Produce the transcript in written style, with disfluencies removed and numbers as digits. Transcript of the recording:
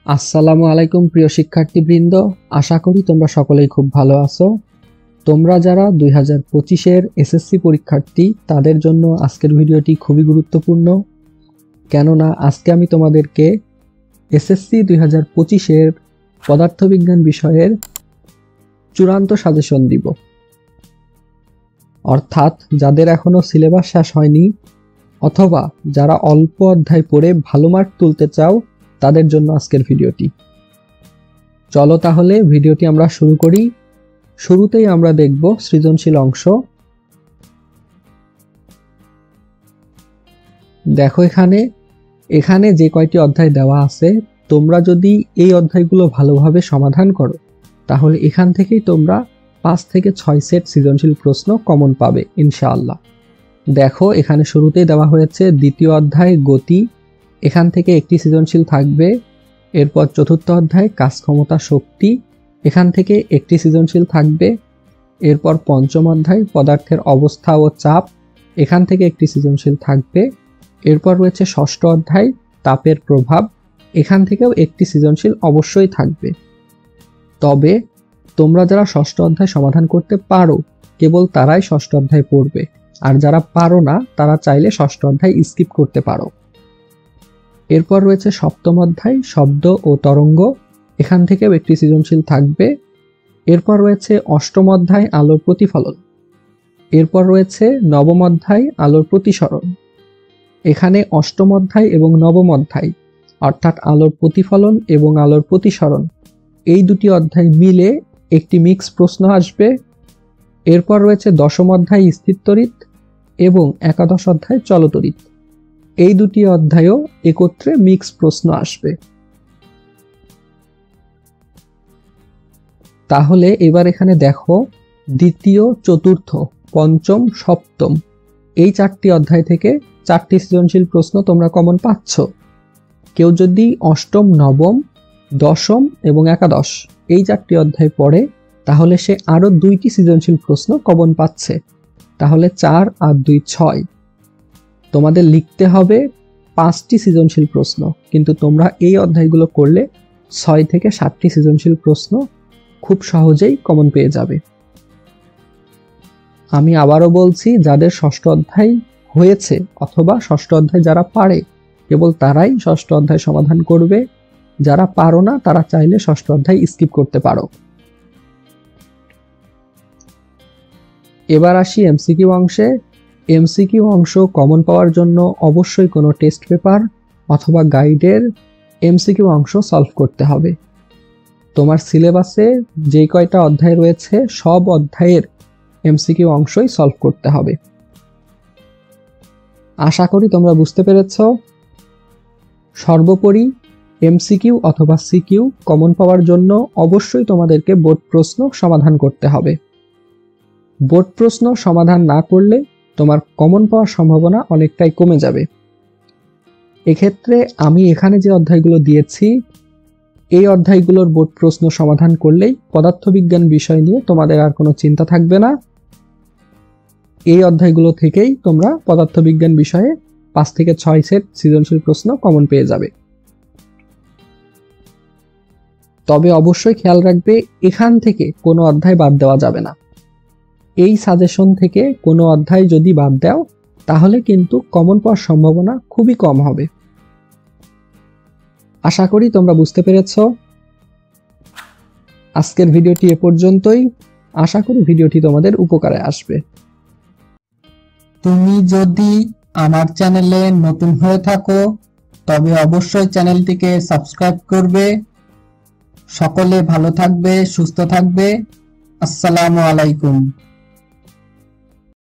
আসসালামু আলাইকুম প্রিয় শিক্ষার্থীবৃন্দ, আশা করি তোমরা সকলেই খুব ভালো আছো। তোমরা যারা 2025-এর এসএসসি পরীক্ষার্থী তাদের জন্য আজকের ভিডিওটি খুবই গুরুত্বপূর্ণ, কেননা আজকে আমি তোমাদেরকে এসএসসি 2025-এর পদার্থবিজ্ঞান বিষয়ের চূড়ান্ত সাজেশন দিব। অর্থাৎ যাদের এখনো সিলেবাস শেষ হয়নি অথবা যারা অল্প অধ্যায় পড়ে ভালো মার্ক তুলতে চাও তাদের জন্য আজকের ভিডিওটি। চলো তাহলে ভিডিওটি আমরা শুরু করি। শুরুতেই আমরা দেখব সৃজনশীল অংশ। দেখো এখানে যে কয়টি অধ্যায় দেওয়া আছে, তোমরা যদি এই অধ্যায়গুলো ভালোভাবে সমাধান করো তাহলে এখান থেকেই তোমরা 5 থেকে 6 সেট সৃজনশীল প্রশ্ন কমন পাবে ইনশাআল্লাহ। দেখো এখানে শুরুতেই দেওয়া হয়েছে দ্বিতীয় অধ্যায় গতি, এখান থেকে একটি সৃজনশীল থাকবে। এরপর চতুর্থ অধ্যায় কাজ ক্ষমতা শক্তি, এখান থেকে একটি সৃজনশীল থাকবে। এরপর পঞ্চম অধ্যায় পদার্থের অবস্থা ও চাপ, এখান থেকে একটি সৃজনশীল থাকবে। এরপর রয়েছে ষষ্ঠ অধ্যায় তাপের প্রভাব, এখান থেকেও একটি সৃজনশীল অবশ্যই থাকবে। তবে তোমরা যারা ষষ্ঠ অধ্যায় সমাধান করতে পারো কেবল তারাই ষষ্ঠ অধ্যায় পড়বে, আর যারা পারো না তারা চাইলে ষষ্ঠ অধ্যায় স্কিপ করতে পারো। এরপর রয়েছে সপ্তম অধ্যায় শব্দ ও তরঙ্গ, এখান থেকেও একটি সৃজনশীল থাকবে। এরপর রয়েছে অষ্টম অধ্যায় আলোর প্রতিফলন। এরপর রয়েছে নবম অধ্যায় আলোর প্রতিসরণ। এখানে অষ্টম অধ্যায় এবং নবম অধ্যায় অর্থাৎ আলোর প্রতিফলন এবং আলোর প্রতিসরণ এই দুটি অধ্যায় মিলে একটি মিক্স প্রশ্ন আসবে। এরপর রয়েছে দশম অধ্যায় স্থিরতড়িৎ এবং একাদশ অধ্যায় চলতড়িৎ, এই দুটি অধ্যায়ও একত্রে মিক্স প্রশ্ন আসবে। তাহলে এবার এখানে দেখো দ্বিতীয়, চতুর্থ, পঞ্চম, সপ্তম এই 4টি অধ্যায় থেকে 4টি সৃজনশীল প্রশ্ন তোমরা কমন পাচ্ছ। কেউ যদি অষ্টম, নবম, দশম এবং একাদশ এই 4টি অধ্যায় পড়ে তাহলে সে আরো 2টি সৃজনশীল প্রশ্ন কমন পাচ্ছে। তাহলে 4 আর 2 6, তোমাদের লিখতে হবে 5টি সৃজনশীল প্রশ্ন, কিন্তু তোমরা এই অধ্যায়গুলো করলে 6 থেকে 7টি সৃজনশীল প্রশ্ন খুব সহজেই কমন পেয়ে যাবে। আমি আবারও বলছি, যাদের ষষ্ঠ অধ্যায় হয়েছে অথবা ষষ্ঠ অধ্যায় যারা পারে কেবল তারাই ষষ্ঠ অধ্যায় সমাধান করবে, যারা পারো না তারা চাইলে ষষ্ঠ অধ্যায় স্কিপ করতে পারো। এবার আসি এমসিকিউ অংশে। এমসিকিউ অংশ কমন পাওয়ার জন্য অবশ্যই কোনো টেস্ট পেপার অথবা গাইডের এমসিকিউ অংশ সলভ করতে হবে। তোমার সিলেবাসে যে কয়টা অধ্যায় রয়েছে সব অধ্যায়ের এমসিকিউ অংশই সলভ করতে হবে। আশা করি তোমরা বুঝতে পেরেছ। সর্বোপরি এমসিকিউ অথবা সিকিউ কমন পাওয়ার জন্য অবশ্যই তোমাদেরকে বোর্ড প্রশ্ন সমাধান করতে হবে। বোর্ড প্রশ্ন সমাধান না করলে তোমার কমন পাওয়ার সম্ভাবনা অনেকটাই কমে যাবে। এক্ষেত্রে আমি এখানে যে অধ্যায়গুলো দিয়েছি এই অধ্যায়গুলোর বোর্ড প্রশ্ন সমাধান করলেই পদার্থবিজ্ঞান বিষয় নিয়ে তোমাদের আর কোনো চিন্তা থাকবে না। এই অধ্যায়গুলো থেকেই তোমরা পদার্থবিজ্ঞান বিষয়ে 5 থেকে 6 সেট সৃজনশীল প্রশ্ন কমন পেয়ে যাবে। তবে অবশ্যই খেয়াল রাখবে এখান থেকে কোনো অধ্যায় বাদ দেওয়া যাবে না। এই সাজেশন থেকে কোনো অধ্যায় যদি বাদ দাও তাহলে কিন্তু কমন পাওয়ার সম্ভাবনা খুবই কম হবে। আশা করি তোমরা বুঝতে পেরেছ। আজকের ভিডিওটি এ পর্যন্তই। আশা করি ভিডিওটি তোমাদের উপকারে আসবে। তুমি যদি আমার চ্যানেলে নতুন হয়ে থাকো তবে অবশ্যই চ্যানেলটিকে সাবস্ক্রাইব করবে। সকলে ভালো থাকবে, সুস্থ থাকবে। আসসালামু আলাইকুম।